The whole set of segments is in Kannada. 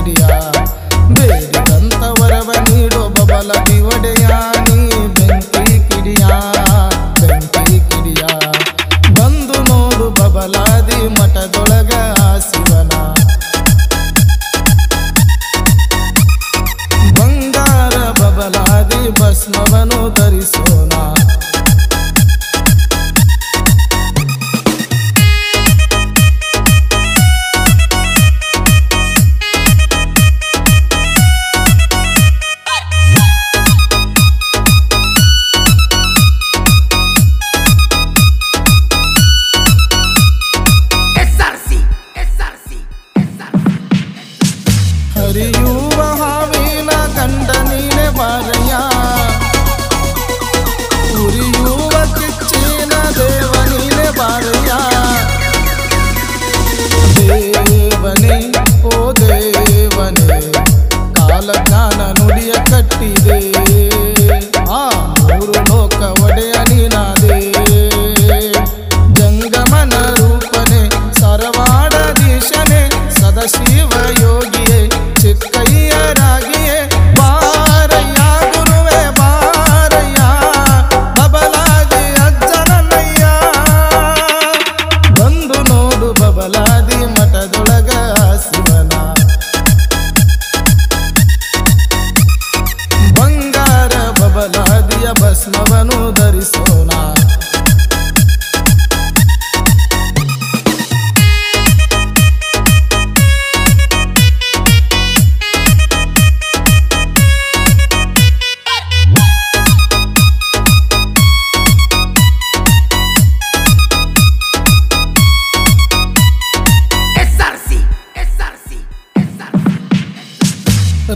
ಕಿಡಿಯ ಬೇಡಿದಂತ ವರವ ನೀಡೋ ಬಬಲಾದಿ ಒಡೆಯ ನೀ ಬೆಂಕಿ ಕಿಡಿಯ ಬಂದು ನೋಡು ಬಬಲಾದಿ ಮಠದೊಳಗ ಶಿವನ ಬಂಗಾರ ಬಬಲಾದಿ ಭಸ್ಮವನು ಧರಿಸೋಣ ಹರಿಯುವ ಹಾವಿನ ಗಂಡ ನೀನೆ ಬಾರಯ್ಯ ಉರಿಯುವ ಕಿಚ್ಚಿನ ದೇವ ನೀನೆ ಬಾರಯ್ಯ ದೇವನೇ ಓ ದೇವನೇ ಕಾಲಜ್ಞಾನ ನುಡಿಯ ಕಟ್ಟಿದೆ ಆ ಮೂರು ಲೋಕ ಒಡೆಯ ನೀನಾದೆ ಜಂಗಮನ ರೂಪನೆ ಸರವಾಡದೀಶನೆ ಸದಾಶಿವ ಯೋಗಿಯೇ ಚಿಕ್ಕಯ್ಯರಾಗಿಯೇ ಬಾರಯ್ಯ ಗುರುವೆ ಬಾರಯ್ಯ ಬಬಲಾದಿ ಅಜ್ಜನಯ್ಯ ಬಂದು ನೋಡು ಬಬಲಾದಿ ಮಠದೊಳಗ ಶಿವನ ಬಂಗಾರ ಬಬಲಾದಿಯ ಭಸ್ಮವನು ಧರಿಸೋಣ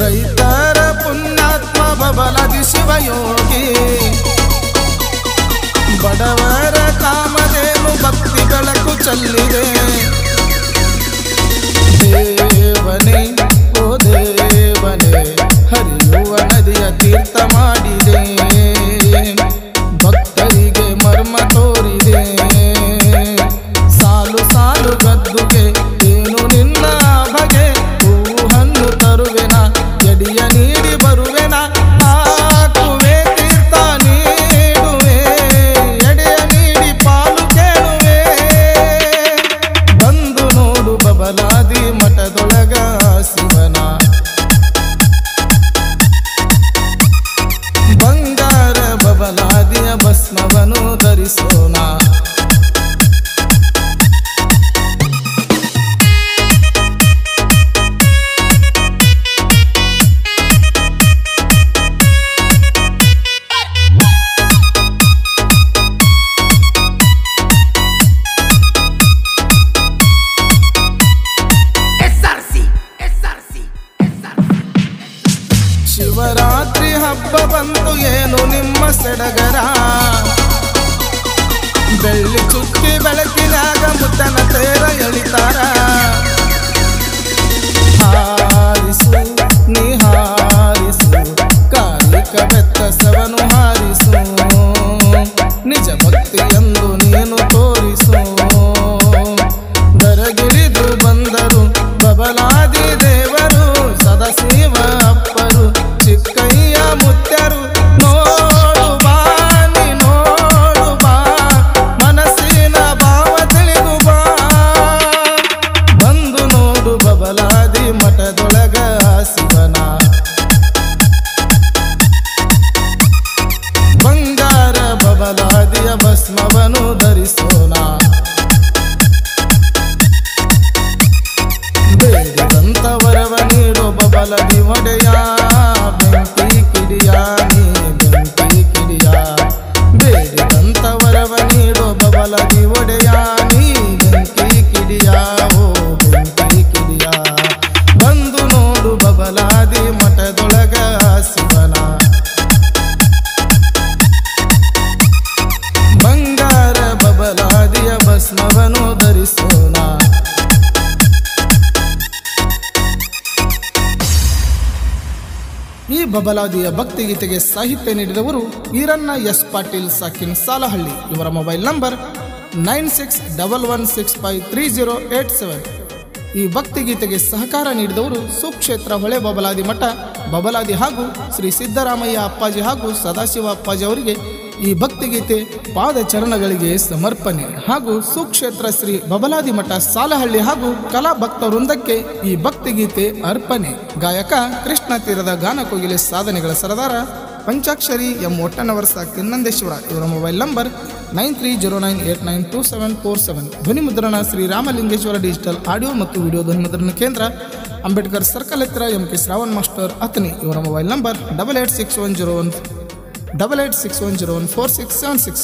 ರೈತರ ಪುಣ್ಯಾತ್ಮ ಬಬಲಾದಿ ಶಿವಯೋಗಿ ಬಡವರ ಕಾಮಧೇನು ಭಕ್ತಿ ಬೆಳಕು ಚೆಲ್ಲಿದೆ ದೇವನೇ ಓ ದೇವನೇ ಹರಿಯುವ ನದಿಯ ತೀರ್ಥ ಮಾಡಿದೆ ಭಕ್ತರಿಗೆ ಮರ್ಮ ತೋರಿದೆ ಸಾಲು ಸಾಲು ಗದ್ದುಗೆ ಏನು ನಿನ್ನ ಬಗೆ ಹೂವು ಹಣ್ಣು ತರುವೆನ ಎಡಿಯ ನೀಡಿ ಬರುವೆನ ಹಾಕುವೆ ತೀರ್ಥ ನೀಡುವೆ ಎಡೆಯ ನೀಡಿ ಪಾಲು ಕೇಳುವೆ ಬಂದು ನೋಡು ಬಬಲಾದಿ ಮಠದೊಳಗ ಶಿವನ ಬಂಗಾರ ಬಬಲಾದಿಯ ಭಸ್ಮವನು ಧರಿಸೋಣ ಶಿವರಾತ್ರಿ ಹಬ್ಬ ಬಂತು ಏನು ನಿಮ್ಮ ಸಡಗರ ಬೆಳ್ಳಿ ಚುಕ್ಕಿ ಬೆಳಕಿನಾಗ ಮುತ್ತನ ತೇರ ಎಳಿತಾರ ಹಾರಿಸು ನೀ ಹಾರಿಸು ಕಾಲಿಕ ಬೆತ್ತಸವನು ಹಾರಿಸು ನಿಜ ಭಕ್ತಿಯೆಂದು ನೀನು ತೋರಿಸು ದರಗಿಳಿದು ಬಂದರು ಬಬಲಾದಿ ದೇವರು ಸದಾಶಿವ ಅಪ್ಪರು ಚಿಕ್ಕಯ್ಯ ಮುತ್ಯರು ನೋಡು ಬಾ ನೀ ನೋಡು ಬಾ ಮನಸ್ಸಿನ ಭಾವ ತಿಳಿದು ಬಾ ಬಂದು ನೋಡು ಬಬಲಾದಿ ಮಠದೊಳಗ ಶಿವನ ಬಂಗಾರ ಬಬಲಾದಿಯ ಭಸ್ಮವನು ಧರಿಸೋಣ ಬೇಡಿದಂತ ವರವ ನೀಡೋ ಬಬಲಾದಿ ಒಡೆಯ ಬೆಂಕಿ ಕಿಡಿಯ ನೀ ಬೆಂಕಿ ಕಿಡಿಯ ಬೇಡಿದಂತ ವರವ ನೀಡೋ ಬಬಲಾದಿ ಒಡೆಯ ನೀ ಬೆಂಕಿ ಕಿಡಿಯ ಓ ಬೆಂಕಿ ಕಿಡಿಯ ಬಂದು ನೋಡು ಬಬಲಾದಿ ಮಠದೊಳಗ ಶಿವನ ಬಂಗಾರ ಬಬಲಾದಿಯ ಭಸ್ಮವನು ಧರಿಸೋಣ ಈ ಬಬಲಾದಿಯ ಭಕ್ತಿಗೀತೆಗೆ ಸಾಹಿತ್ಯ ನೀಡಿದವರು ಈರಣ್ಣ ಎಸ್ ಪಾಟೀಲ್ ಸಾಕಿನ್ ಸಾಲಹಳ್ಳಿ. ಇವರ ಮೊಬೈಲ್ ನಂಬರ್ 9611653087. ಈ ಭಕ್ತಿಗೀತೆಗೆ ಸಹಕಾರ ನೀಡಿದವರು ಸುಕ್ಷೇತ್ರ ಹೊಳೆ ಬಬಲಾದಿ ಮಠ ಬಬಲಾದಿ ಹಾಗೂ ಶ್ರೀ ಸಿದ್ದರಾಮಯ್ಯ ಅಪ್ಪಾಜಿ ಹಾಗೂ ಸದಾಶಿವ ಅಪ್ಪಾಜಿ ಅವರಿಗೆ ಈ ಭಕ್ತಿಗೀತೆ ಪಾದ ಚರಣಗಳಿಗೆ ಸಮರ್ಪಣೆ ಹಾಗೂ ಸುಕ್ಷೇತ್ರ ಶ್ರೀ ಬಬಲಾದಿ ಮಠ ಸಾಲಹಳ್ಳಿ ಹಾಗೂ ಕಲಾ ಭಕ್ತ ವೃಂದಕ್ಕೆ ಈ ಭಕ್ತಿಗೀತೆ ಅರ್ಪಣೆ. ಗಾಯಕ ಕೃಷ್ಣ ತೀರದ ಗಾನಕೋಗಿಲೆ ಸಾಧನೆಗಳ ಸರದಾರ ಪಂಚಾಕ್ಷರಿ ಎಂ ಒಟ್ಟನವರ ಸಾಕಿನ್ ನಂದೇಶ್ವರ. ಇವರ ಮೊಬೈಲ್ ನಂಬರ್ 9309892747. ಧ್ವನಿ ಮುದ್ರಣ ಶ್ರೀ ರಾಮಲಿಂಗೇಶ್ವರ ಡಿಜಿಟಲ್ ಆಡಿಯೋ ಮತ್ತು ವಿಡಿಯೋ ಧ್ವನಿ ಮುದ್ರಣ ಕೇಂದ್ರ, ಅಂಬೇಡ್ಕರ್ ಸರ್ಕಲ್ ಹತ್ತಿರ MK ಶ್ರಾವಣ್ ಮಾಸ್ಟರ್ ಅತನಿ. ಇವರ ಮೊಬೈಲ್ ನಂಬರ್ 8861014676.